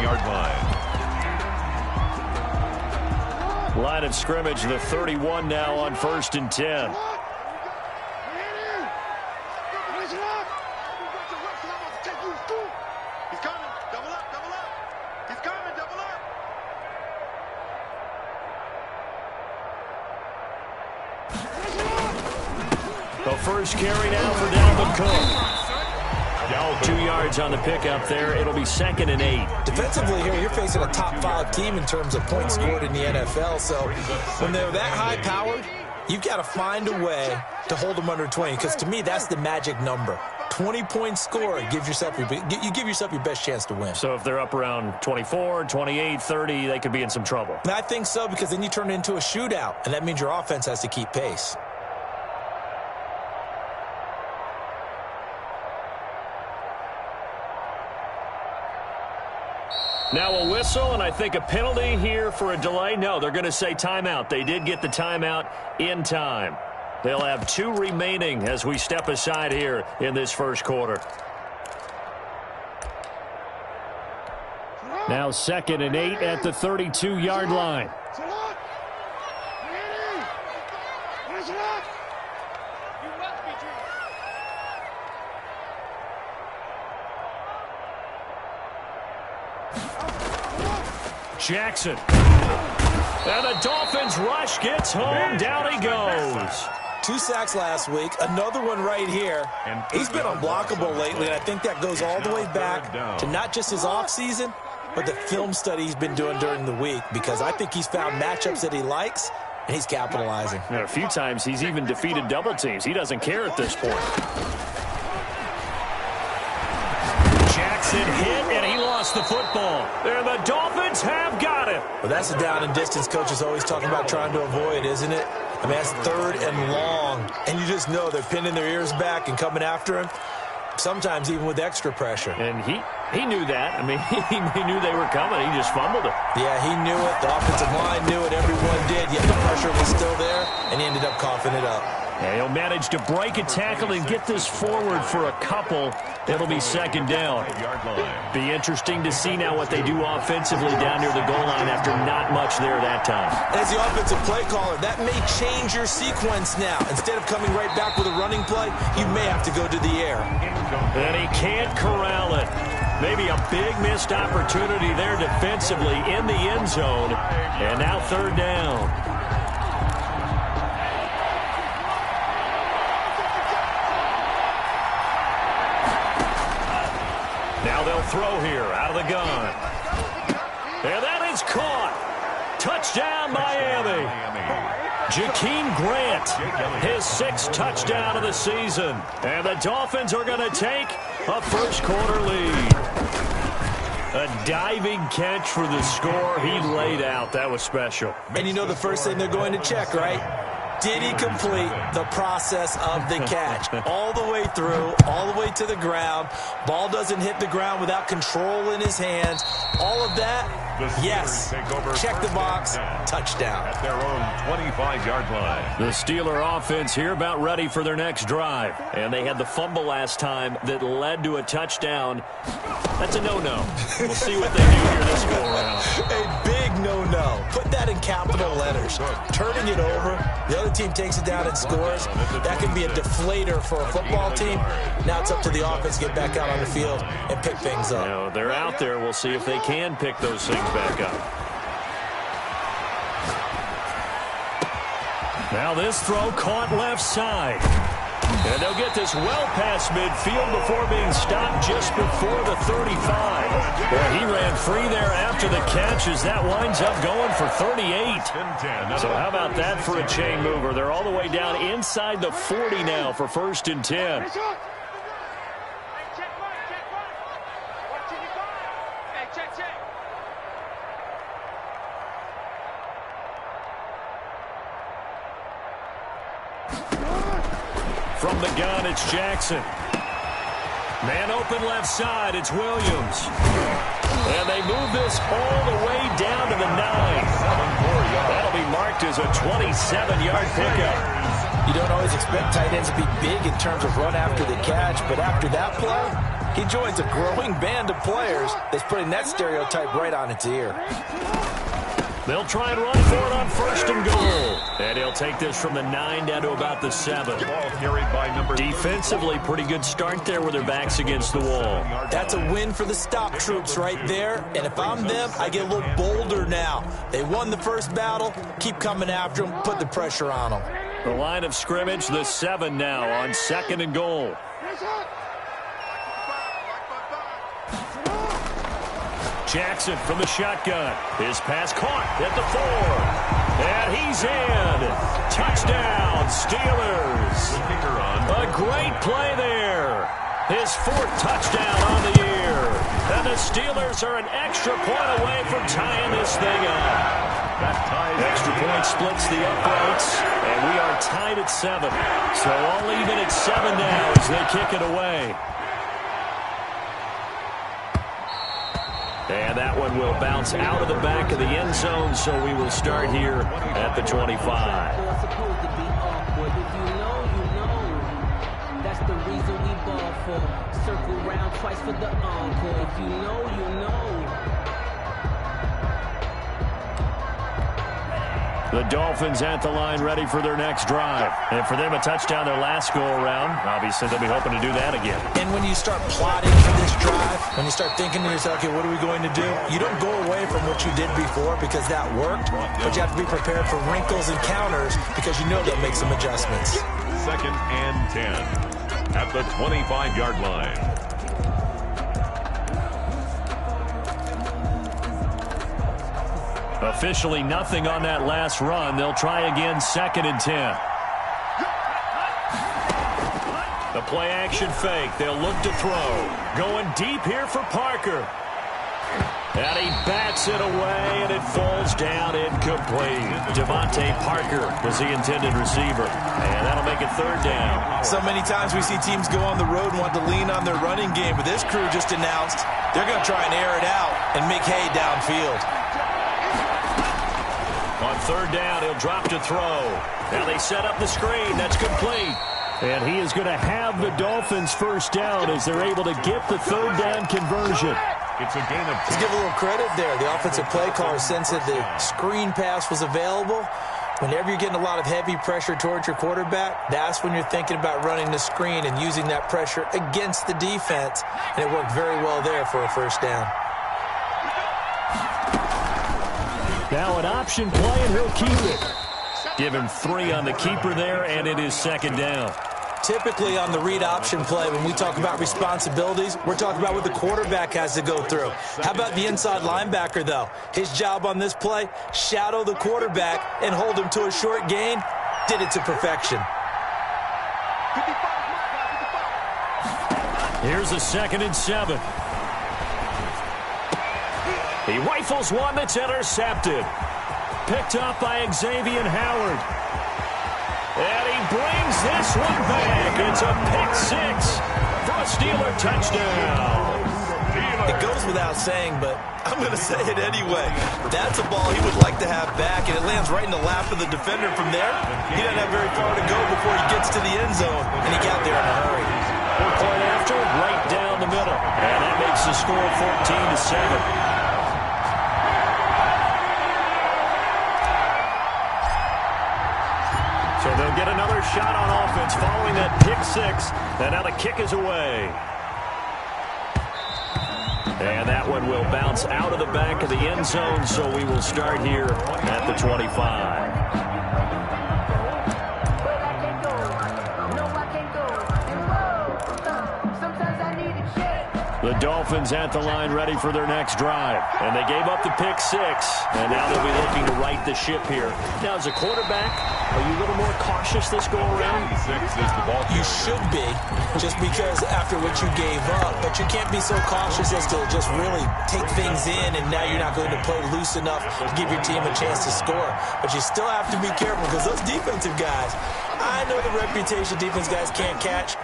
20-yard line. Line of scrimmage, the 31 now on 1st and 10. The first carry now for Dalvin Cook. 2 yards on the pickup there. It'll be 2nd and 8. Defensively here, you're facing a top 5 team in terms of points scored in the NFL. So when they're that high-powered, you've got to find a way to hold them under 20. Because to me, that's the magic number. 20-point score, you give yourself your best chance to win. So if they're up around 24, 28, 30, they could be in some trouble. And I think so, because then you turn it into a shootout, and that means your offense has to keep pace. Now a whistle, and I think a penalty here for a delay. No, they're going to say timeout. They did get the timeout in time. They'll have 2 remaining as we step aside here in this first quarter. Now 2nd and 8 at the 32-yard line. Jackson. And the Dolphins rush gets home. Down he goes. 2 sacks last week. Another one right here. He's been unblockable lately, and I think that goes all the way back to not just his offseason, but the film study he's been doing during the week, because I think he's found matchups that he likes, and he's capitalizing. And a few times he's even defeated double teams. He doesn't care at this point. Jackson hit, and he lost the football. And the Dolphins have got it. Well, that's the down and distance coach is always talking about trying to avoid, isn't it? I mean, that's 3rd and long, and you just know they're pinning their ears back and coming after him, sometimes even with extra pressure. And he knew that. I mean, he knew they were coming. He just fumbled it. Yeah, he knew it. The offensive line knew it. Everyone did, yet the pressure was still there, and he ended up coughing it up. Yeah, he'll manage to break a tackle and get this forward for a couple. It'll be 2nd down. Be interesting to see now what they do offensively down near the goal line after not much there that time. As the offensive play caller, that may change your sequence now. Instead of coming right back with a running play, you may have to go to the air. And he can't corral it. Maybe a big missed opportunity there defensively in the end zone. And now 3rd down. Now they'll throw here out of the gun. And that is caught. Touchdown, Miami. Jakeem Grant, his 6th touchdown of the season. And the Dolphins are going to take a first-quarter lead. A diving catch for the score. He laid out. That was special. And you know the first thing they're going to check, right? Did he complete the process of the catch? All the way through, all the way to the ground. Ball doesn't hit the ground without control in his hands. All of that, yes. Check the box, touchdown. At their own 25-yard line. The Steeler offense here about ready for their next drive. And they had the fumble last time that led to a touchdown. That's a no-no. We'll see what they do here this go-around. A big no-no. Put that in capital letters. Turning it over, the other team takes it down and scores. That can be a deflator for a football team. Now it's up to the offense to get back out on the field and pick things up. Now, they're out there. We'll see if they can pick those things back up. Now this throw caught left side. And they'll get this well past midfield before being stopped just before the 35. Well, he ran free there after the catch as that winds up going for 38. So how about that for a chain mover? They're all the way down inside the 40 now for 1st and 10. From the gun, it's Jackson. Man open left side, it's Williams. And they move this all the way down to the 9. That'll be marked as a 27-yard pickup. You don't always expect tight ends to be big in terms of run after the catch, but after that play, He joins a growing band of players that's putting that stereotype right on its ear. They'll try and run for it on 1st and goal. And he'll take this from the 9 down to about the 7. Ball carried by number Defensively, pretty good start there with their backs against the wall. That's a win for the stop troops right there. And if I'm them, I get a little bolder now. They won the first battle. Keep coming after them. Put the pressure on them. The line of scrimmage, the 7 now on 2nd and goal. Jackson from the shotgun. His pass caught at the 4. And he's in. Touchdown, Steelers. A great play there. His 4th touchdown on the year. And the Steelers are an extra point away from tying this thing up. Extra point splits the uprights, and we are tied at 7. So all even at 7 now as they kick it away. And that one will bounce out of the back of the end zone, so we will start here at the 25. That's the reason we ball for. Circle round twice for the encore. If you know, you know. The Dolphins at the line ready for their next drive. And for them, a touchdown their last go-around. Obviously, they'll be hoping to do that again. And when you start plotting for this drive, when you start thinking to yourself, okay, what are we going to do? You don't go away from what you did before because that worked, but you have to be prepared for wrinkles and counters because you know they'll make some adjustments. 2nd and 10 at the 25-yard line. Officially nothing on that last run. They'll try again 2nd and 10. The play action fake. They'll look to throw. Going deep here for Parker. And he bats it away, and it falls down incomplete. Devontae Parker was the intended receiver. And that'll make it 3rd down. So many times we see teams go on the road and want to lean on their running game, but this crew just announced they're going to try and air it out and make hay downfield. On 3rd down, he'll drop to throw. Now they set up the screen. That's complete. And he is going to have the Dolphins 1st down as they're able to get the 3rd down conversion. It's a gain of 2. Let's give a little credit there. The offensive play caller sensed that the screen pass was available. Whenever you're getting a lot of heavy pressure towards your quarterback, that's when you're thinking about running the screen and using that pressure against the defense. And it worked very well there for a 1st down. Now an option play, and he'll keep it. Give him 3 on the keeper there, and it is 2nd down. Typically on the read option play, when we talk about responsibilities, we're talking about what the quarterback has to go through. How about the inside linebacker, though? His job on this play, shadow the quarterback and hold him to a short gain. Did it to perfection. Here's a 2nd and 7. He rifles one that's intercepted. Picked up by Xavier Howard. And he brings this one back. It's a pick-6 for a Steeler touchdown. It goes without saying, but I'm going to say it anyway. That's a ball he would like to have back, and it lands right in the lap of the defender from there. He doesn't have very far to go before he gets to the end zone, and he got there in a hurry. Point after, right down the middle. And that makes the score 14-7. So they'll get another shot on offense following that pick-6. And now the kick is away. And that one will bounce out of the back of the end zone, so we will start here at the 25. The Dolphins at the line ready for their next drive. And they gave up the pick-6, and now they'll be looking to right the ship here. Now, as a quarterback, are you a little more cautious this go-around? You should be, just because after what you gave up. But you can't be so cautious as to just really take things in, and now you're not going to play loose enough to give your team a chance to score. But you still have to be careful, because those defensive guys, I know the reputation defense guys can't catch.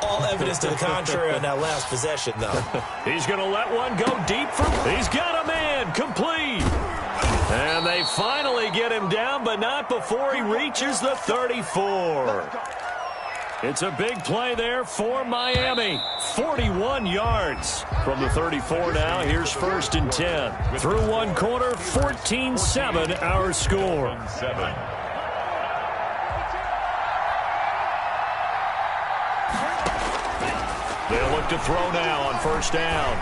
All evidence to the contrary on that last possession, though. He's going to let one go deep for... He's got a man, complete. And they finally get him down, but not before he reaches the 34. It's a big play there for Miami. 41 yards from the 34 now. Here's 1st and 10. Through one quarter, 14-7 our score. They'll look to throw now on 1st down.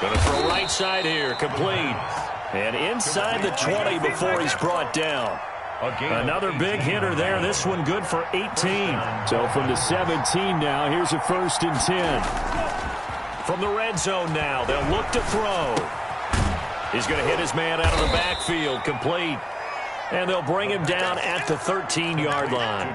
Going to throw right side here, complete. And inside the 20 before he's brought down. Another big hitter there. This one good for 18. So from the 17 now, here's a 1st and 10. From the red zone now, they'll look to throw. He's going to hit his man out of the backfield, complete. And they'll bring him down at the 13-yard line.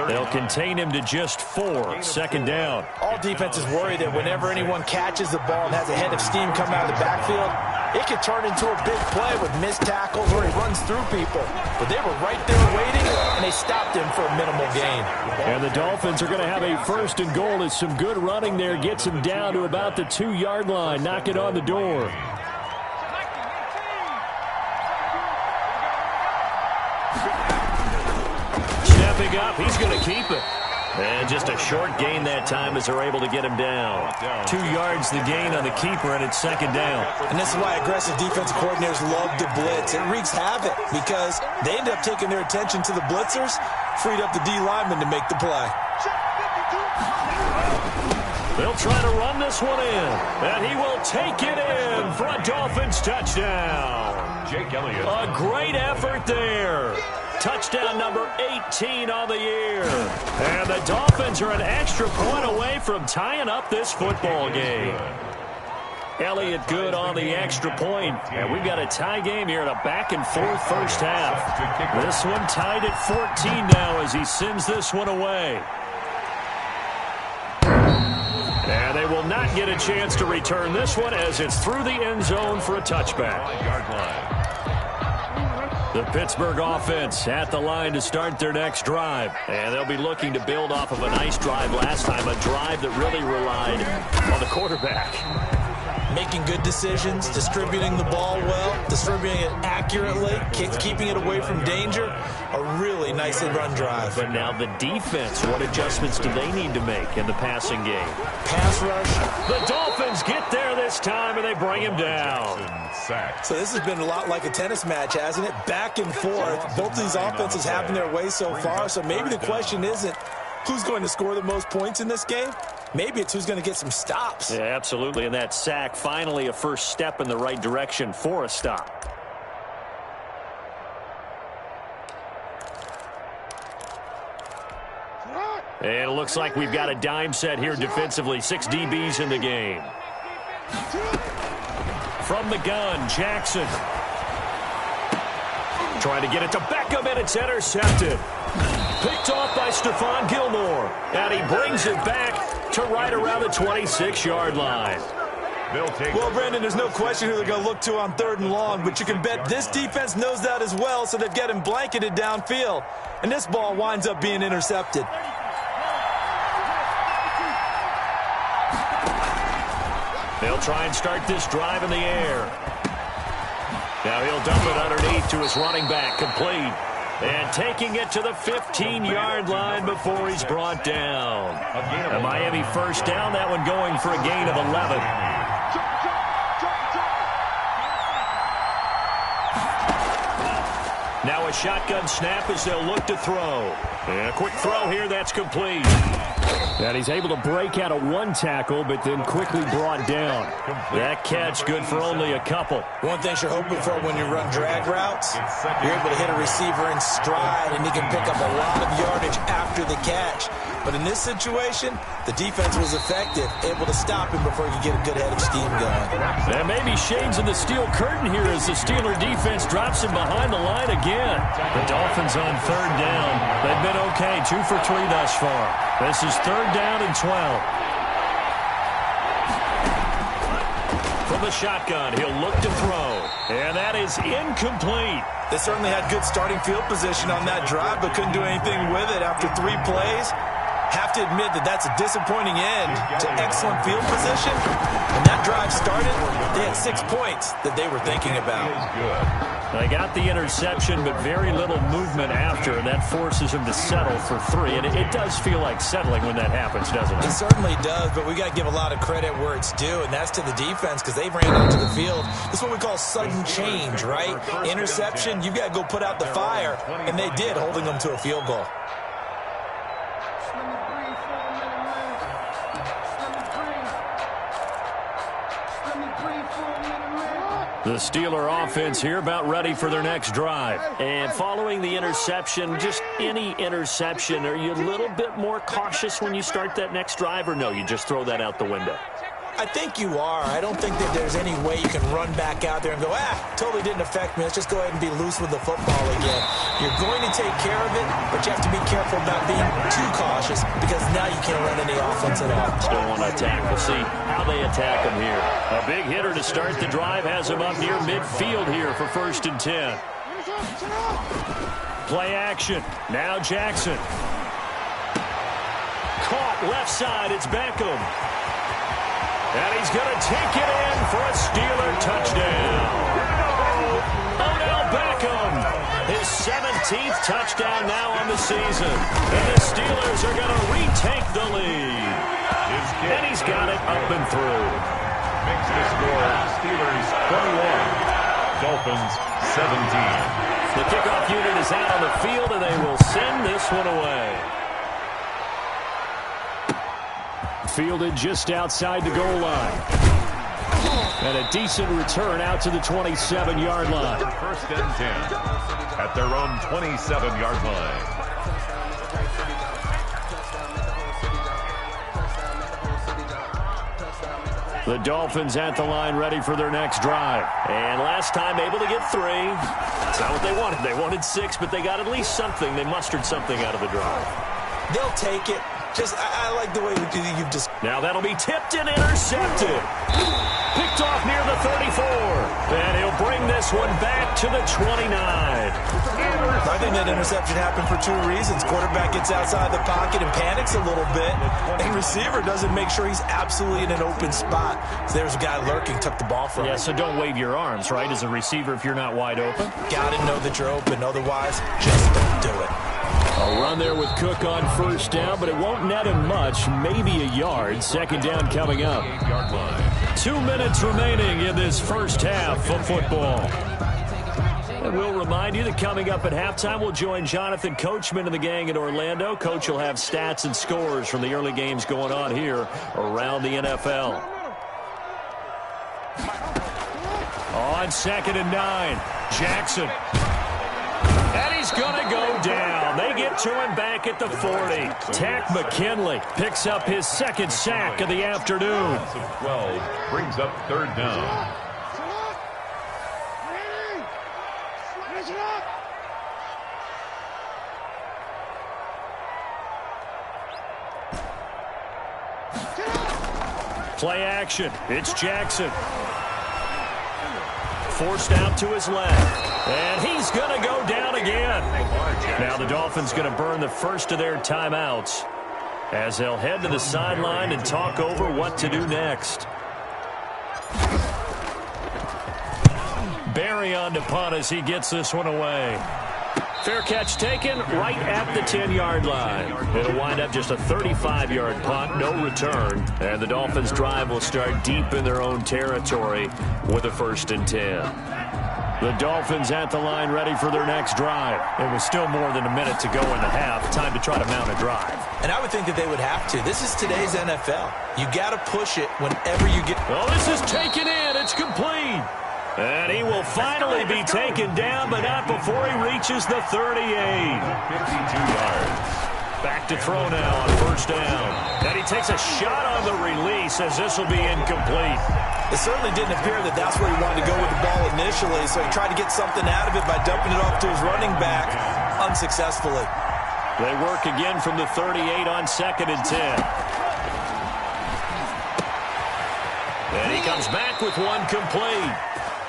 They'll contain him to just 4. 2nd down. All defenses worry that whenever anyone catches the ball and has a head of steam coming out of the backfield, it could turn into a big play with missed tackles where he runs through people. But they were right there waiting, and they stopped him for a minimal gain. And the Dolphins are going to have a 1st and goal as some good running there gets him down to about the 2-yard line. Knock it on the door. Stepping up, he's going to keep it. And just a short gain that time as they're able to get him down. 2 yards the gain on the keeper, and it's 2nd down. And this is why aggressive defensive coordinators love to blitz. It wreaks havoc because they end up taking their attention to the blitzers, freed up the D lineman to make the play. They'll try to run this one in, and he will take it in for a Dolphins touchdown. Jake Elliott. A great effort there. Touchdown number 18 on the year. And the Dolphins are an extra point away from tying up this football game. Elliott good on the extra point. And we've got a tie game here in a back-and-forth first half. This one tied at 14 now as he sends this one away. And they will not get a chance to return this one as it's through the end zone for a touchback. The Pittsburgh offense at the line to start their next drive. And they'll be looking to build off of a nice drive last time, a drive that really relied on the quarterback. Making good decisions, distributing the ball well, distributing it accurately, keeping it away from danger. A really nice run drive. But now the defense, what adjustments do they need to make in the passing game? Pass rush. The Dolphins get there this time, and they bring him down. So this has been a lot like a tennis match, hasn't it? Back and forth. Both of these offenses having their way so far. So maybe the question isn't who's going to score the most points in this game. Maybe it's who's going to get some stops. Yeah, absolutely. And that sack, finally a first step in the right direction for a stop. And it looks like we've got a dime set here defensively. 6 DBs in the game. From the gun, Jackson. Trying to get it to Beckham, and it's intercepted. Picked off by Stephon Gilmore. And he brings it back to right around the 26-yard line. Well, Brandon, there's no question who they're going to look to on 3rd and long, but you can bet this defense knows that as well, so they've got him blanketed downfield. And this ball winds up being intercepted. They'll try and start this drive in the air. Now he'll dump it underneath to his running back, complete. And taking it to the 15-yard line before he's brought down. A Miami first down, that one going for a gain of 11. Now a shotgun snap as they'll look to throw. And a quick throw here, that's complete. And he's able to break out of one tackle, but then quickly brought down. That catch good for only a couple. One thing you're hoping for when you run drag routes, you're able to hit a receiver in stride, and he can pick up a lot of yardage after the catch. But in this situation, the defense was effective, able to stop him before he could get a good head of steam going. And maybe shades in the steel curtain here as the Steeler defense drops him behind the line again. The Dolphins on 3rd down. They've been okay, 2 for 3 thus far. This is 3rd down and 12. From the shotgun, he'll look to throw. And that is incomplete. They certainly had good starting field position on that drive, but couldn't do anything with it after 3 plays. Have to admit that that's a disappointing end to excellent field position. When that drive started, they had 6 points that they were thinking about. They got the interception, but very little movement after, and that forces them to settle for 3. And it does feel like settling when that happens, doesn't it? It certainly does, but we got to give a lot of credit where it's due, and that's to the defense because they ran onto the field. This is what we call sudden change, right? Interception, you've got to go put out the fire, and they did, holding them to a field goal. The Steeler offense here about ready for their next drive. And following the interception, just any interception, are you a little bit more cautious when you start that next drive, or no, you just throw that out the window? I think you are. I don't think that there's any way you can run back out there and go, totally didn't affect me. Let's just go ahead and be loose with the football again. You're going to take care of it, but you have to be careful about being too cautious because now you can't run any offense at all. Still want to attack. We'll see how they attack him here. A big hitter to start the drive has him up near midfield here for 1st and 10. Play action. Now Jackson. Caught left side. It's Beckham. And he's going to take it in for a Steeler touchdown. Odell Beckham, his 17th touchdown now on the season. And the Steelers are going to retake the lead. And he's got it up and through. Makes the score Steelers 21, Dolphins 17. The kickoff unit is out on the field, and they will send this one away. Fielded just outside the goal line. And a decent return out to the 27-yard line. 1st and 10 at their own 27-yard line. The Dolphins at the line ready for their next drive. And last time able to get 3. That's not what they wanted. They wanted 6, but they got at least something. They mustered something out of the drive. They'll take it. I like the way you've just... Now that'll be tipped and intercepted. Picked off near the 34. And he'll bring this one back to the 29. I think that interception happened for 2 reasons. Quarterback gets outside the pocket and panics a little bit. And receiver doesn't make sure he's absolutely in an open spot. So there's a guy lurking, took the ball from him. Yeah, so don't wave your arms, right, as a receiver if you're not wide open. Got to know that you're open. Otherwise, just don't do it. A run there with Cook on 1st down, but it won't net him much, maybe a yard. 2nd down coming up. 2 minutes remaining in this first half of football. And we'll remind you that coming up at halftime, we'll join Jonathan Coachman and the gang in Orlando. Coach will have stats and scores from the early games going on here around the NFL. On 2nd and 9, Jackson. And he's going to go down. They get to him back at the 40. Takk McKinley picks up his 2nd sack of the afternoon. 12 brings up 3rd down. Play action. It's Jackson. Forced out to his left. And he's going to go down again. Now the Dolphins going to burn the first of their timeouts as they'll head to the sideline and talk over what to do next. Barry on to punt as he gets this one away. Fair catch taken right at the 10-yard line. It'll wind up just a 35-yard punt, no return. And the Dolphins' drive will start deep in their own territory with a 1st and 10. The Dolphins at the line ready for their next drive. It was still more than a minute to go in the half. Time to try to mount a drive. And I would think that they would have to. This is today's NFL. You got to push it whenever you get... Oh, this is taken in. It's complete. And he will finally be taken down, but not before he reaches the 38. 52 yards. Back to throw now on 1st down. And he takes a shot on the release as this will be incomplete. It certainly didn't appear that that's where he wanted to go with the ball initially, so he tried to get something out of it by dumping it off to his running back unsuccessfully. They work again from the 38 on 2nd and 10. And he comes back with one complete.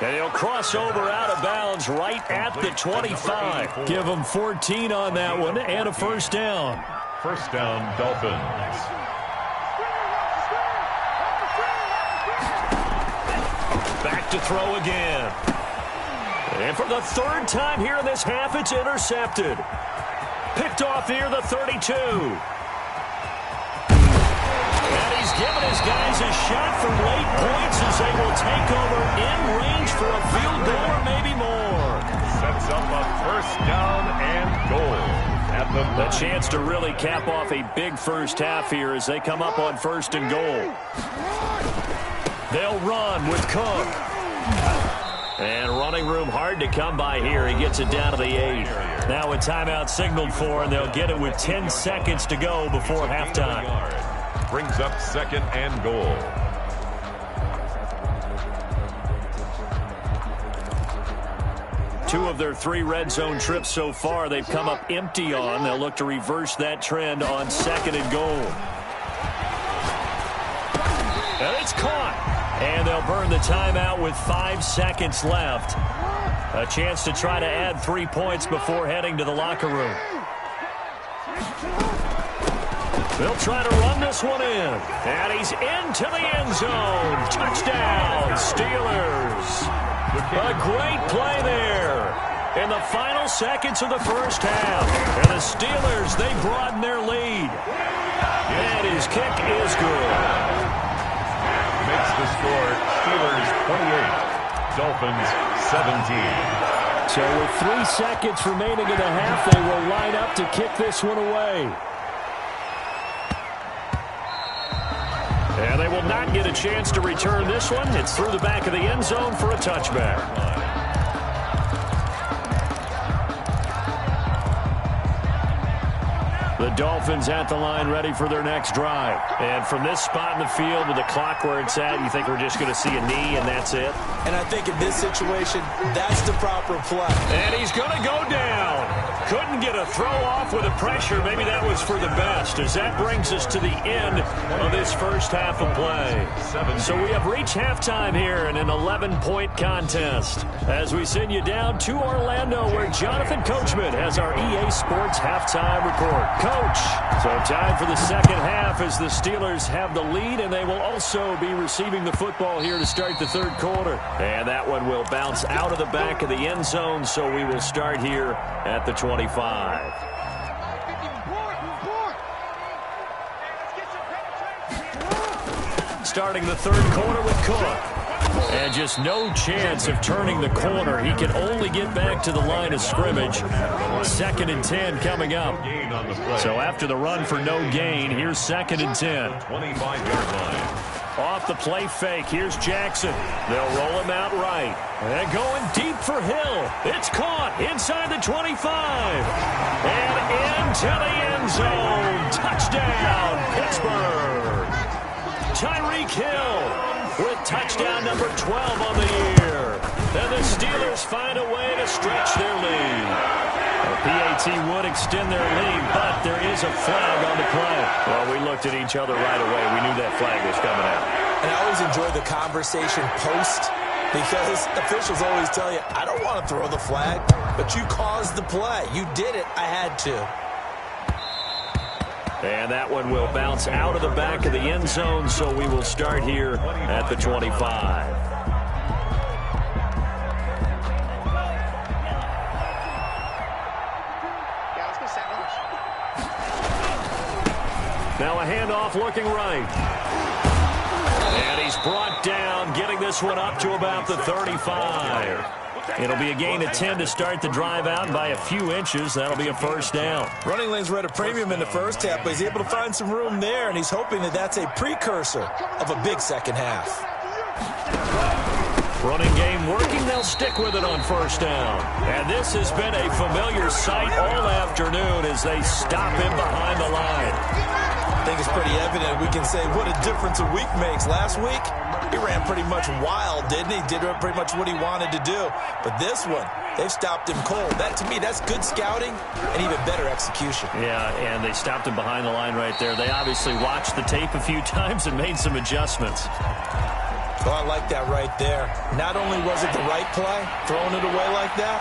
And he'll cross over out of bounds right at the 25. Give him 14 on that one and a 1st down. First down, Dolphins. Back to throw again. And for the third time here in this half, it's intercepted. Picked off near the 32. And he's given his guys a shot for late points as they will take over in range for a field goal or maybe more. Sets up a first down and goal. A chance to really cap off a big first half here as they come up on first and goal. They'll run with Cook. And running room hard to come by here. He gets it down to the 8. Now a timeout signaled for, and they'll get it with 10 seconds to go before halftime. Brings up second and goal. Two of their 3 red zone trips so far, they've come up empty on. They'll look to reverse that trend on second and goal. And it's caught. And they'll burn the timeout with 5 seconds left. A chance to try to add 3 points before heading to the locker room. They'll try to run this one in. And he's into the end zone. Touchdown, Steelers. A great play there in the final seconds of the first half. And the Steelers, they broaden their lead. And his kick is good. Makes the score Steelers 28, Dolphins 17. So with 3 seconds remaining in the half, they will line up to kick this one away. And they will not get a chance to return this one. It's through the back of the end zone for a touchback. The Dolphins at the line ready for their next drive. And from this spot in the field with the clock where it's at, you think we're just going to see a knee and that's it? And I think in this situation, that's the proper play. And he's going to go down. Couldn't get a throw off with the pressure. Maybe that was for the best, as that brings us to the end of this first half of play. So we have reached halftime here in an 11-point contest as we send you down to Orlando, where Jonathan Coachman has our EA Sports halftime report. Coach, so time for the second half as the Steelers have the lead, and they will also be receiving the football here to start the third quarter. And that one will bounce out of the back of the end zone, so we will start here at the 25. Starting the third quarter with Cook. And just no chance of turning the corner. He can only get back to the line of scrimmage. 2nd and 10 coming up. So after the run for no gain, here's 2nd and 10. 25-yard line. Off the play fake, here's Jackson. They'll roll him out right. And going deep for Hill. It's caught inside the 25. And into the end zone. Touchdown, Pittsburgh. Tyreek Hill with touchdown number 12 on the year. And the Steelers find a way to stretch their lead. The PAT would extend their lead, but there is a flag on the play. Well, we looked at each other right away. We knew that flag was coming out. And I always enjoy the conversation post, because officials always tell you, I don't want to throw the flag, but you caused the play. You did it. I had to. And that one will bounce out of the back of the end zone, so we will start here at the 25. Now a handoff looking right. And he's brought down, getting this one up to about the 35. It'll be a gain of 10 to start the drive out by a few inches. That'll be a first down. Running lanes were at a premium in the first half, but he's able to find some room there, and he's hoping that that's a precursor of a big second half. Running game working. They'll stick with it on first down. And this has been a familiar sight all afternoon as they stop him behind the line. I think it's pretty evident. We can say what a difference a week makes. Last week, he ran pretty much wild, didn't he? Did pretty much what he wanted to do. But this one, they've stopped him cold. That, to me, that's good scouting and even better execution. Yeah, and they stopped him behind the line right there. They obviously watched the tape a few times and made some adjustments. Oh, I like that right there. Not only was it the right play, throwing it away like that,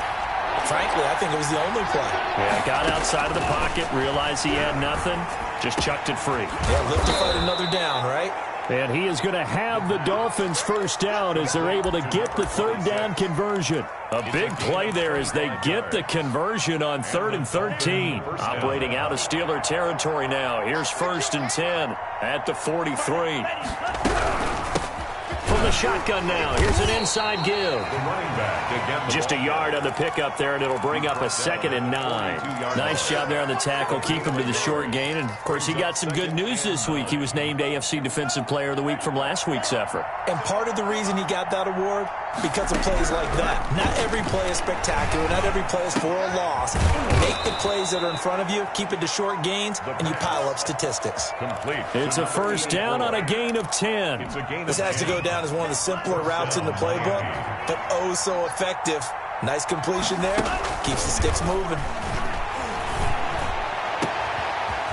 Frankly, I think it was the only play. Yeah, got outside of the pocket, realized he had nothing, just chucked it free. Yeah, live to fight another down, right? And he is going to have the Dolphins first down as they're able to get the third down conversion. A big play there as they get the conversion on 3rd and 13. Operating out of Steeler territory now. Here's 1st and 10 at the 43. From the shotgun now, here's an inside give. Just a yard on the pickup there, and it'll bring up a 2nd and 9. Nice job there on the tackle, keep him to the short gain. And, of course, he got some good news this week. He was named AFC Defensive Player of the Week from last week's effort. And part of the reason he got that award, because of plays like that. Not every play is spectacular. Not every play is for a loss. Make the plays that are in front of you, keep it to short gains, and you pile up statistics. It's a first down on a gain of 10. This has to go down as one of the simpler routes in the playbook, but oh so effective. Nice completion there. Keeps the sticks moving.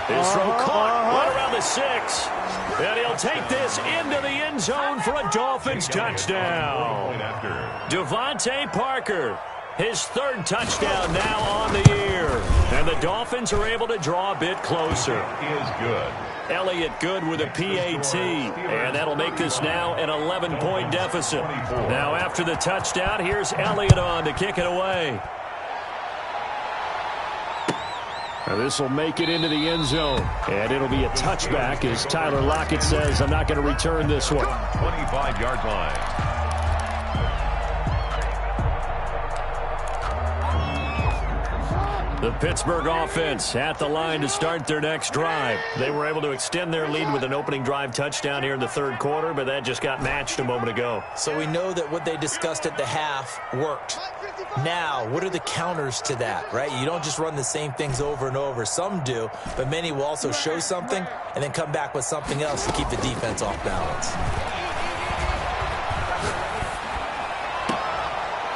His throw caught right around the 6. And he'll take this into the end zone for a Dolphins touchdown. Devontae Parker, his 3rd touchdown now on the year. And the Dolphins are able to draw a bit closer. Is good. Elliott Good with a PAT, and that'll make this now an 11-point deficit. Now after the touchdown, here's Elliott on to kick it away. This will make it into the end zone, and it'll be a touchback as Tyler Lockett says, I'm not going to return this one. 25-yard line. The Pittsburgh offense at the line to start their next drive. They were able to extend their lead with an opening drive touchdown here in the 3rd quarter, but that just got matched a moment ago. So we know that what they discussed at the half worked. Now, what are the counters to that, right? You don't just run the same things over and over. Some do, but many will also show something and then come back with something else to keep the defense off balance.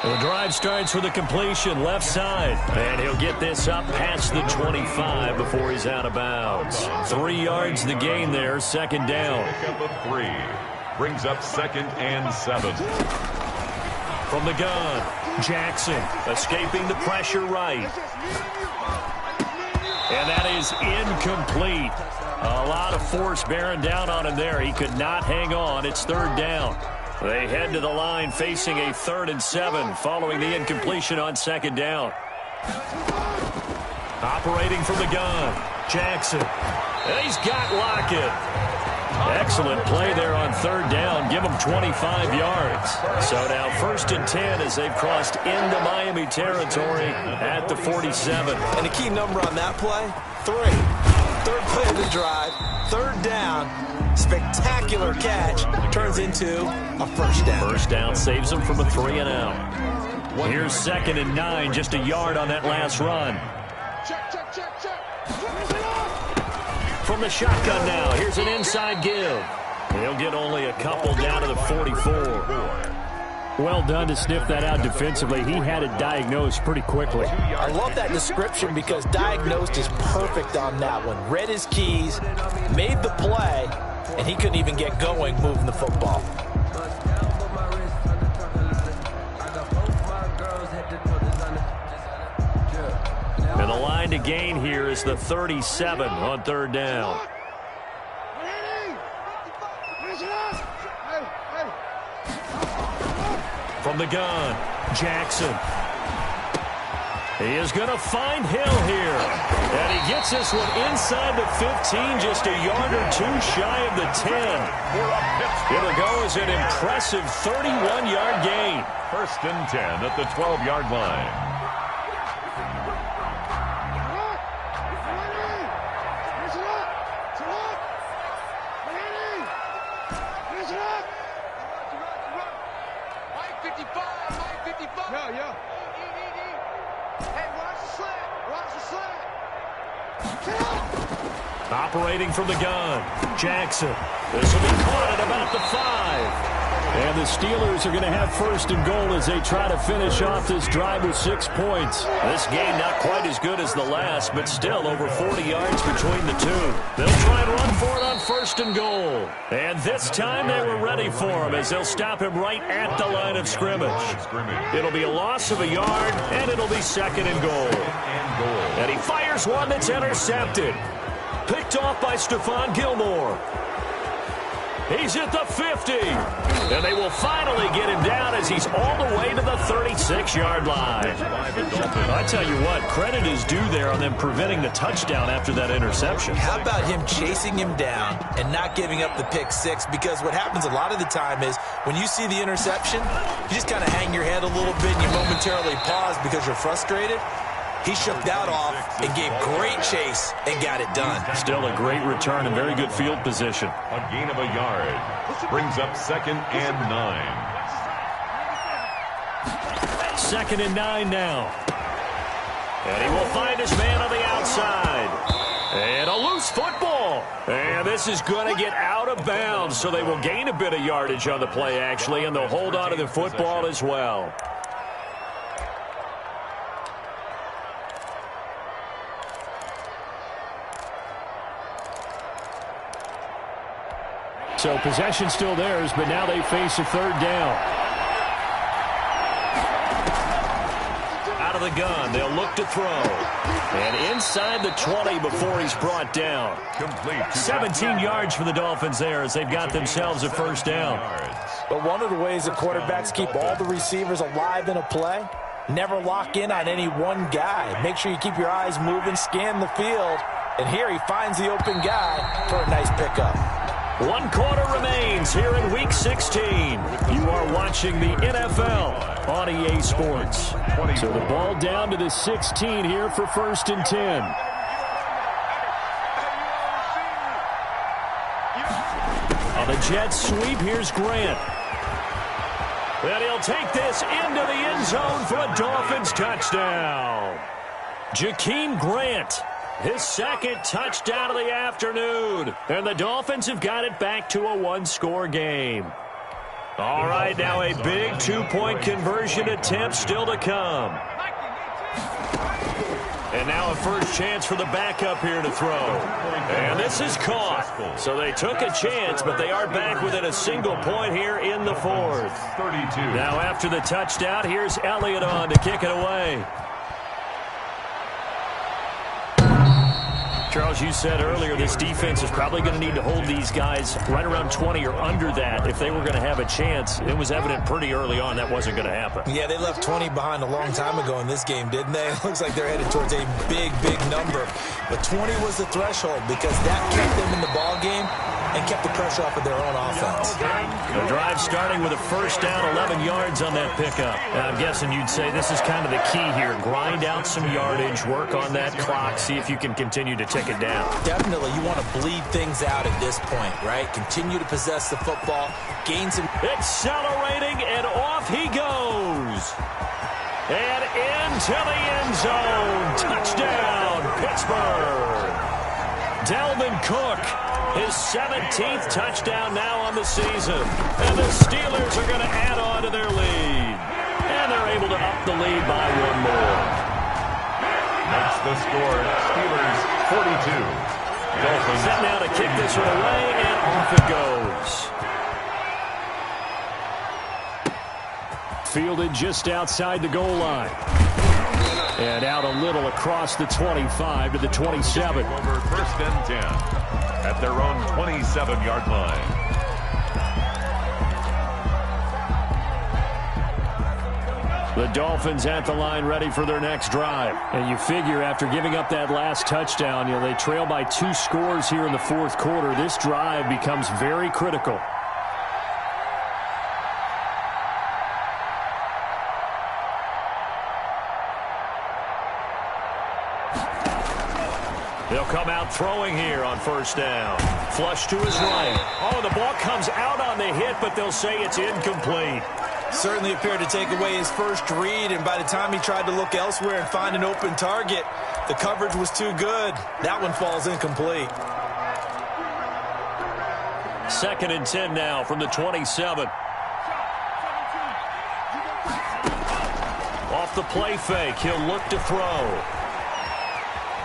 The drive starts with a completion left side, and he'll get this up past the 25 before he's out of bounds. 3 yards the gain there, 2nd down. Pickup of 3 brings up 2nd and 7. From the gun, Jackson escaping the pressure right. And that is incomplete. A lot of force bearing down on him there. He could not hang on. It's 3rd down. They head to the line facing a 3rd and 7 following the incompletion on 2nd down. Operating from the gun, Jackson. And he's got Lockett. Excellent play there on 3rd down. Give him 25 yards. So now 1st and 10 as they've crossed into Miami territory at the 47. And a key number on that play, 3. 3rd play of the drive, 3rd down. Spectacular catch turns into a first down. First down saves him from a 3 and out. Here's 2nd and 9, just a yard on that last run. From the shotgun now, here's an inside give. He'll get only a couple down to the 44. Well done to sniff that out defensively. He had it diagnosed pretty quickly. I love that description because diagnosed is perfect on that one. Read his keys, made the play, and he couldn't even get going moving the football. And the line to gain here is the 37 on 3rd down. From the gun, Jackson. He is going to find Hill here. And he gets this one inside the 15, just a yard or 2 shy of the 10. It'll go as an impressive 31-yard gain. 1st and 10 at the 12-yard line. Operating from the gun, Jackson. This will be caught at about the 5. And the Steelers are going to have first and goal as they try to finish off this drive with 6 points. This game not quite as good as the last, but still over 40 yards between the two. They'll try and run for it on first and goal. And this time they were ready for him as they'll stop him right at the line of scrimmage. It'll be a loss of a yard, and it'll be second and goal. And he fires one that's intercepted. Picked off by Stephon Gilmore. He's at the 50. And they will finally get him down as he's all the way to the 36-yard line. I tell you what, credit is due there on them preventing the touchdown after that interception. How about him chasing him down and not giving up the pick six? Because what happens a lot of the time is when you see the interception, you just kind of hang your head a little bit and you momentarily pause because you're frustrated. He shook that off and gave great chase and got it done. Still a great return and very good field position. A gain of a yard. Brings up 2nd and 9. 2nd and 9 now. And he will find his man on the outside. And a loose football. And this is going to get out of bounds, so they will gain a bit of yardage on the play, actually, and they'll hold on to the football as well. So possession still theirs, but now they face a 3rd down. Out of the gun, they'll look to throw. And inside the 20 before he's brought down. 17 yards for the Dolphins there as they've got themselves a 1st down. But one of the ways that quarterbacks keep all the receivers alive in a play, never lock in on any one guy. Make sure you keep your eyes moving, scan the field. And here he finds the open guy for a nice pickup. 1 quarter remains here in Week 16. You are watching the NFL on EA Sports. So the ball down to the 16 here for 1st and 10. On the jet sweep, here's Grant. And he'll take this into the end zone for a Dolphins touchdown. Jakeem Grant. His 2nd touchdown of the afternoon. And the Dolphins have got it back to a 1-score game. All right, now a big 2-point conversion attempt still to come. And now a first chance for the backup here to throw. And this is caught. So they took a chance, but they are back within a single point here in the 4th. 32. Now after the touchdown, here's Elliott on to kick it away. Charles, you said earlier this defense is probably going to need to hold these guys right around 20 or under that if they were going to have a chance. It was evident pretty early on that wasn't going to happen. Yeah, they left 20 behind a long time ago in this game, didn't they? It looks like they're headed towards a big, big number. But 20 was the threshold because that kept them in the ball game and kept the pressure off of their own offense. The drive starting with a 1st down, 11 yards on that pickup. And I'm guessing you'd say this is kind of the key here. Grind out some yardage, work on that clock, see if you can continue to take it down. Definitely. You want to bleed things out at this point, right? Continue to possess the football, gain some... Accelerating, and off he goes. And into the end zone. Touchdown, Pittsburgh. Dalvin Cook, his 17th touchdown now on the season. And the Steelers are going to add on to their lead. And they're able to up the lead by 1 more. That's the score. Steelers 42. Dolphins. Set now to kick this one away, and off it goes. Fielded just outside the goal line. And out a little across the 25 to the 27. Over 1st and 10 at their own 27-yard line. The Dolphins at the line ready for their next drive. And you figure after giving up that last touchdown, they trail by 2 scores here in the 4th quarter. This drive becomes very critical. They'll come out throwing here on 1st down. Flush to his right. Oh, the ball comes out on the hit, but they'll say it's incomplete. Certainly appeared to take away his first read, and by the time he tried to look elsewhere and find an open target, the coverage was too good. That one falls incomplete. 2nd and 10 now from the 27. the play fake. He'll look to throw.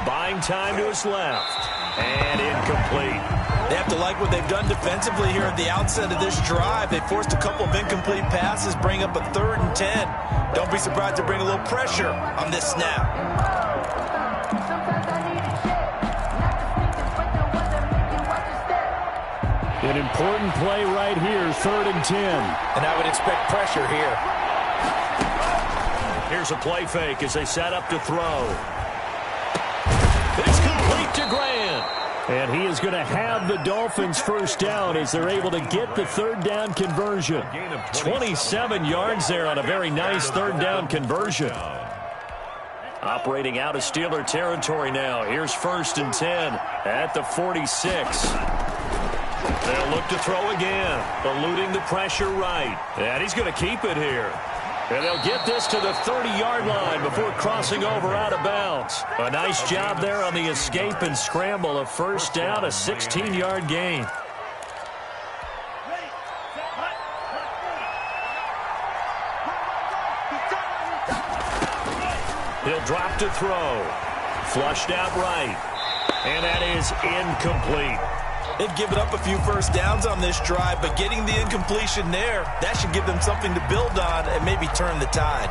Buying time to his left. And incomplete. They have to like what they've done defensively here at the outset of this drive. They forced a couple of incomplete passes, bring up a 3rd and 10. Don't be surprised to bring a little pressure on this snap. An important play right here, 3rd and 10. And I would expect pressure here. Here's a play fake as they set up to throw. It's complete to Grant. And he is going to have the Dolphins first down as they're able to get the 3rd down conversion. 27 yards there on a very nice 3rd down conversion. Operating out of Steeler territory now. Here's 1st and 10 at the 46. They'll look to throw again, eluding the pressure right. And he's going to keep it here. And they'll get this to the 30-yard line before crossing over out of bounds. A nice job there on the escape and scramble. A first down, a 16-yard gain. He'll drop to throw. Flushed out right. And that is incomplete. They've given up a few first downs on this drive, but getting the incompletion there, that should give them something to build on and maybe turn the tide.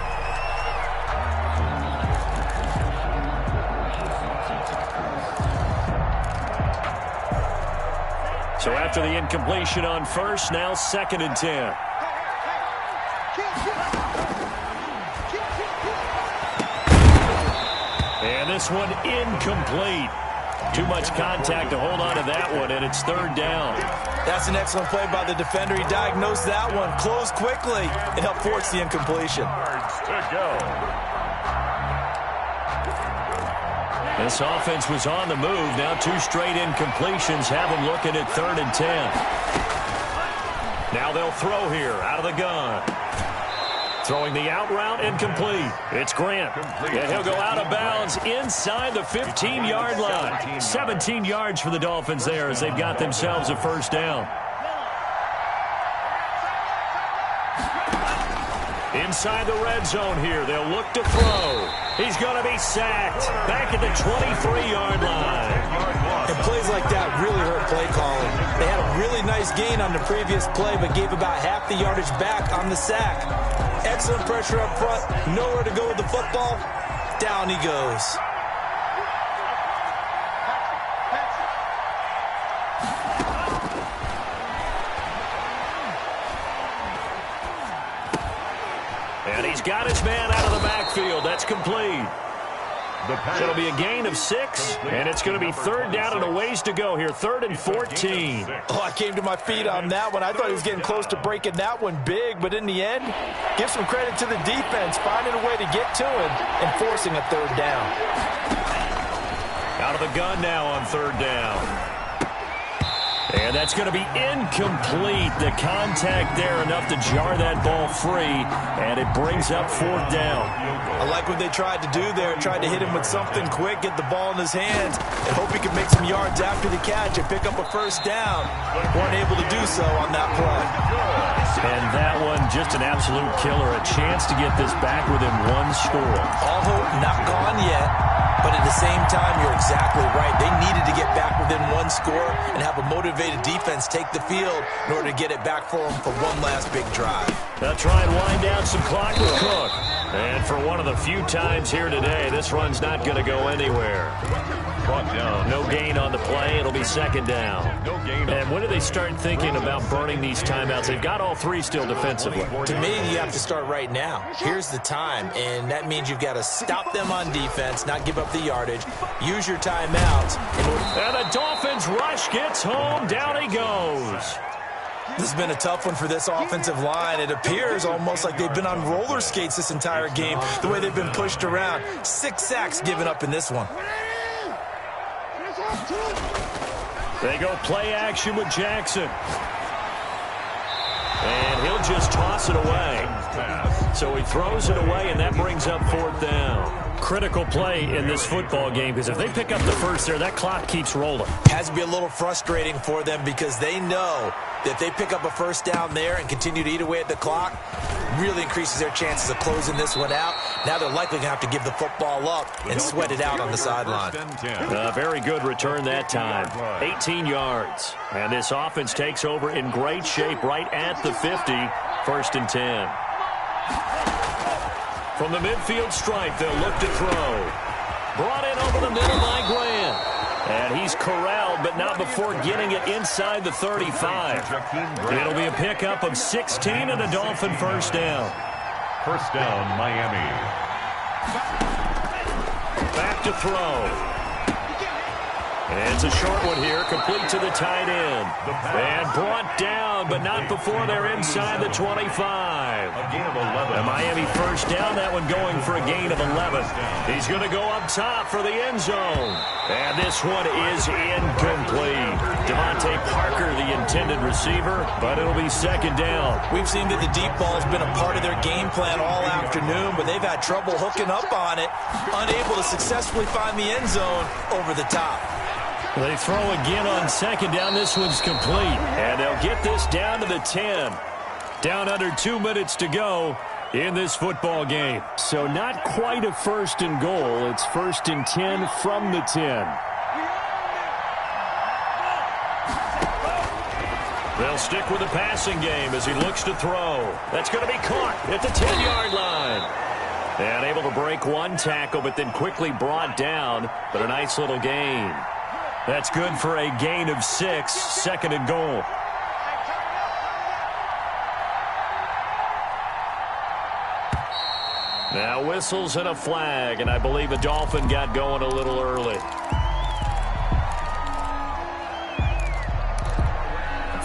So after the incompletion on first, now 2nd and 10. And this one incomplete. Too much contact to hold on to that one, and it's 3rd down. That's an excellent play by the defender. He diagnosed that one, closed quickly, and helped force the incompletion. This offense was on the move. Now 2 straight incompletions have them looking at 3rd and 10. Now they'll throw here out of the gun. Throwing the out route incomplete. It's Grant. And he'll go out of bounds inside the 15-yard line. 17 yards for the Dolphins there as they've got themselves a first down. Inside the red zone here. They'll look to throw. He's going to be sacked. Back at the 23-yard line. And plays like that really hurt play calling. They had a really nice gain on the previous play, but gave about half the yardage back on the sack. Excellent pressure up front. Nowhere to go with the football. Down he goes. And he's got his man out of the backfield. That's complete. So it'll be a gain of 6, and it's going to be 3rd down and a ways to go here. 3rd and 14. Oh, I came to my feet on that one. I thought he was getting close to breaking that one big, but in the end, give some credit to the defense, finding a way to get to him and forcing a 3rd down. Out of the gun now on 3rd down. And that's going to be incomplete. The contact there enough to jar that ball free, and it brings up 4th down. I like what they tried to do there. Tried to hit him with something quick, get the ball in his hands, and hope he could make some yards after the catch and pick up a first down. Weren't able to do so on that play. And that one, just an absolute killer. A chance to get this back within 1 score. All hope not gone yet. But at the same time, you're exactly right. They needed to get back within 1 score and have a motivated defense take the field in order to get it back for them for one last big drive. They'll try and wind down some clock with Cook. And for one of the few times here today, this run's not going to go anywhere. No gain on the play. It'll be 2nd down. And when do they start thinking about burning these timeouts? They've got all 3 still defensively. To me, you have to start right now. Here's the time, and that means you've got to stop them on defense, not give up the yardage, use your timeouts. And the Dolphins rush gets home. Down he goes. This has been a tough one for this offensive line. It appears almost like they've been on roller skates this entire game, the way they've been pushed around. 6 sacks given up in this one. They go play action with Jackson. And he'll just toss it away. So he throws it away, and that brings up 4th down. critical play in this football game because if they pick up the first there, that clock keeps rolling. Has to be a little frustrating for them because they know that if they pick up a first down there and continue to eat away at the clock, really increases their chances of closing this one out. Now they're likely going to have to give the football up and sweat it out on the sideline. A very good return that time. 18 yards. And this offense takes over in great shape right at the 50. 1st and 10. From the midfield stripe, they'll look to throw. Brought in over the middle by Grant. And he's corralled, but not before getting it inside the 35. It'll be a pickup of 16 and a Dolphin first down. First down, Miami. Back to throw. And it's a short one here, complete to the tight end. And brought down, but not before they're inside the 25. A gain of 11. The Miami first down, that one going for a gain of 11. He's going to go up top for the end zone. And this one is incomplete. Devontae Parker, the intended receiver, but it'll be 2nd down. We've seen that the deep ball's been a part of their game plan all afternoon, but they've had trouble hooking up on it, unable to successfully find the end zone over the top. They throw again on 2nd down. This one's complete. And they'll get this down to the 10. Down under 2 minutes to go in this football game. So not quite a 1st and goal. It's 1st and 10 from the 10. They'll stick with the passing game as he looks to throw. That's going to be caught at the 10-yard line. And able to break one tackle, but then quickly brought down. But a nice little gain. That's good for a gain of 6, 2nd and goal. Now whistles and a flag, and I believe the Dolphin got going a little early.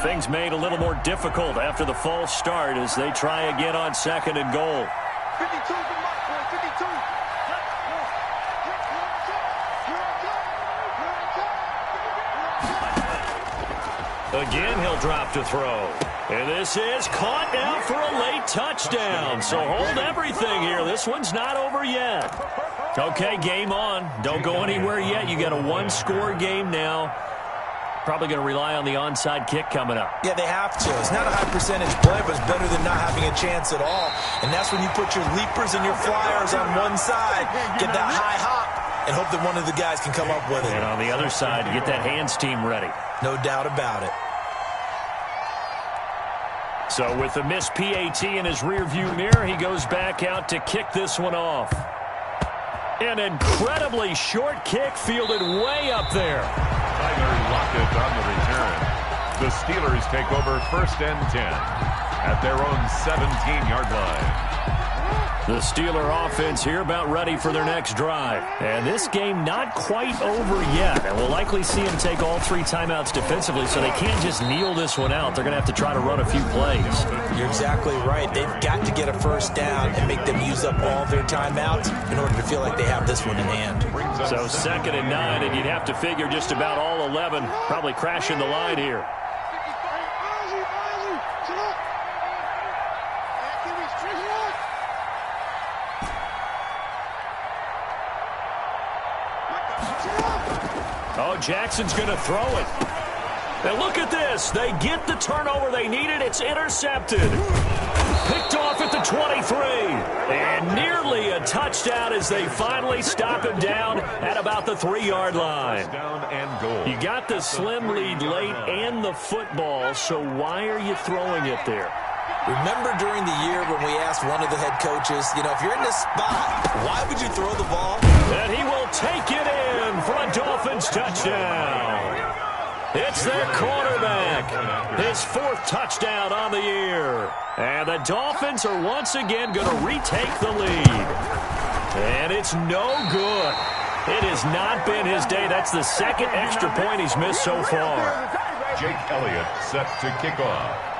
Things made a little more difficult after the false start as they try again on 2nd and goal. 52 from Mike, 52. Again, he'll drop to throw. And this is caught now for a late touchdown. So hold everything here. This one's not over yet. Okay, game on. Don't go anywhere yet. You got a one-score game now. Probably going to rely on the onside kick coming up. Yeah, they have to. It's not a high percentage play, but it's better than not having a chance at all. And that's when you put your leapers and your flyers on one side, get that high hop, and hope that one of the guys can come up with it. And on the other side, get that hands team ready. No doubt about it. So with the missed PAT in his rearview mirror, he goes back out to kick this one off. An incredibly short kick fielded way up there. Tyler Lockett on the return. The Steelers take over 1st and 10 at their own 17-yard line. The Steeler offense here about ready for their next drive. And this game not quite over yet. And we'll likely see them take all 3 timeouts defensively, so they can't just kneel this one out. They're going to have to try to run a few plays. You're exactly right. They've got to get a first down and make them use up all their timeouts in order to feel like they have this one in hand. So 2nd and 9, and you'd have to figure just about all 11 probably crashing the line here. Oh, Jackson's going to throw it. And look at this. They get the turnover they needed. It's intercepted. Picked off at the 23. And nearly a touchdown as they finally stop him down at about the 3-yard line. Down and goal. You got the slim lead late and the football, so why are you throwing it there? Remember during the year when we asked one of the head coaches, if you're in this spot, why would you throw the ball? And he will take it in for a Dolphins touchdown. It's their quarterback. His 4th touchdown on the year. And the Dolphins are once again going to retake the lead. And it's no good. It has not been his day. That's the 2nd extra point he's missed so far. Jake Elliott set to kick off.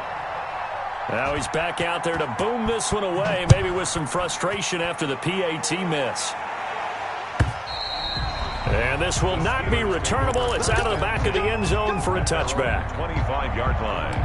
Now he's back out there to boom this one away, maybe with some frustration after the PAT miss. And this will not be returnable. It's out of the back of the end zone for a touchback. 25-yard line.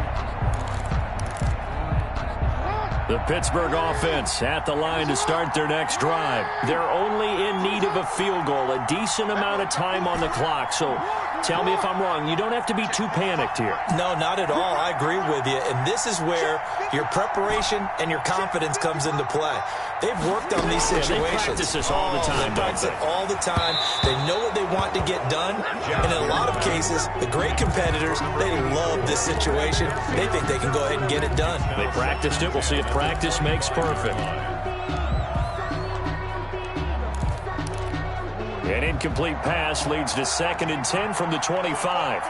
The Pittsburgh offense at the line to start their next drive. They're only in need of a field goal, a decent amount of time on the clock. So tell me if I'm wrong. You don't have to be too panicked here. No, not at all. I agree with you. And this is where your preparation and your confidence comes into play. They've worked on these situations. They practice this all the time. They practice it all the time. They know what they want to get done. And in a lot of cases, the great competitors, they love this situation. They think they can go ahead and get it done. They practiced it. We'll see if practice makes perfect. An incomplete pass leads to 2nd and 10 from the 25.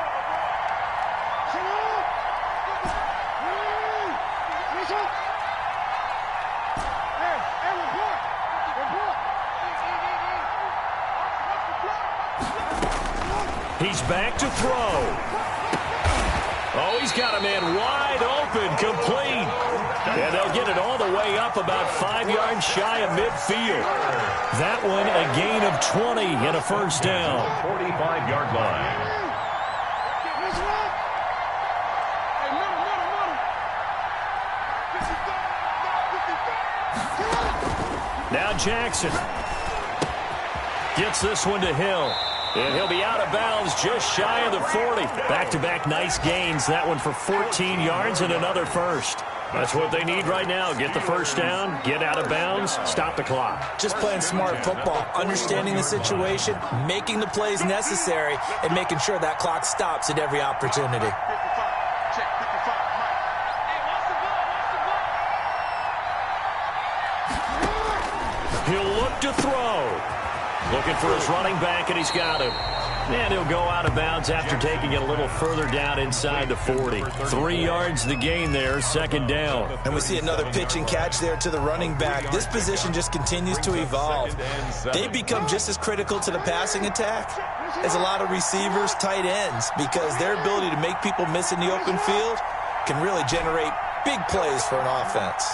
He's back to throw. Oh, he's got a man wide open, complete. And they'll get it all the way up about 5 yards shy of midfield. That one a gain of 20 and a first down. 45-yard line. Now Jackson gets this one to Hill. And he'll be out of bounds just shy of the 40. Back-to-back nice gains. That one for 14 yards and another first. That's what they need right now. Get the first down, get out of bounds, stop the clock. Just playing smart football, understanding the situation, making the plays necessary, and making sure that clock stops at every opportunity. He'll look to throw. Looking for his running back, and he's got him. And he'll go out of bounds after taking it a little further down inside the 40. 3 yards the gain there, 2nd down. And we see another pitch and catch there to the running back. This position just continues to evolve. They become just as critical to the passing attack as a lot of receivers, tight ends, because their ability to make people miss in the open field can really generate big plays for an offense.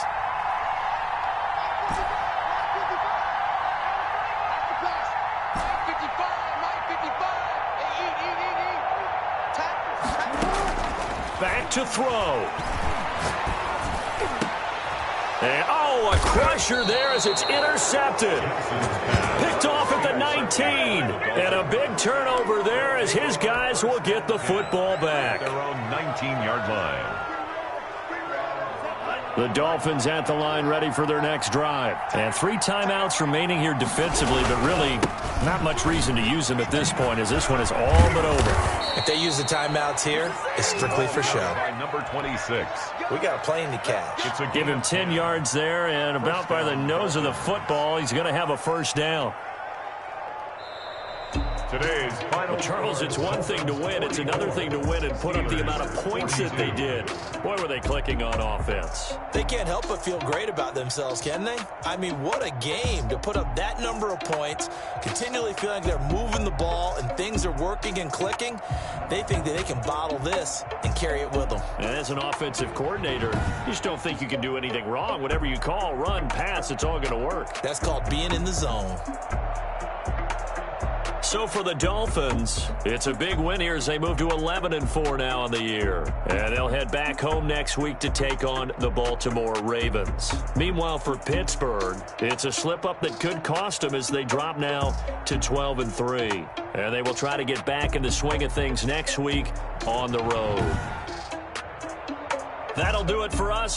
Back to throw. And, oh, a crusher there as it's intercepted. Picked off at the 19. And a big turnover there as his guys will get the football back. Their own 19-yard line. The Dolphins at the line ready for their next drive. And 3 timeouts remaining here defensively, but really not much reason to use them at this point as this one is all but over. If they use the timeouts here, it's strictly for show. Number 26. We got a plane to catch. Give him 10 yards there, and about by the nose of the football, he's going to have a first down. Today's final. Charles, it's one thing to win. It's another thing to win and put up the amount of points that they did. Boy, were they clicking on offense. They can't help but feel great about themselves, can they? I mean, what a game to put up that number of points, continually feeling like they're moving the ball and things are working and clicking. They think that they can bottle this and carry it with them. And as an offensive coordinator, you just don't think you can do anything wrong. Whatever you call, run, pass, it's all going to work. That's called being in the zone. So for the Dolphins, it's a big win here as they move to 11-4 now on the year. And they'll head back home next week to take on the Baltimore Ravens. Meanwhile, for Pittsburgh, it's a slip-up that could cost them as they drop now to 12-3. And they will try to get back in the swing of things next week on the road. That'll do it for us.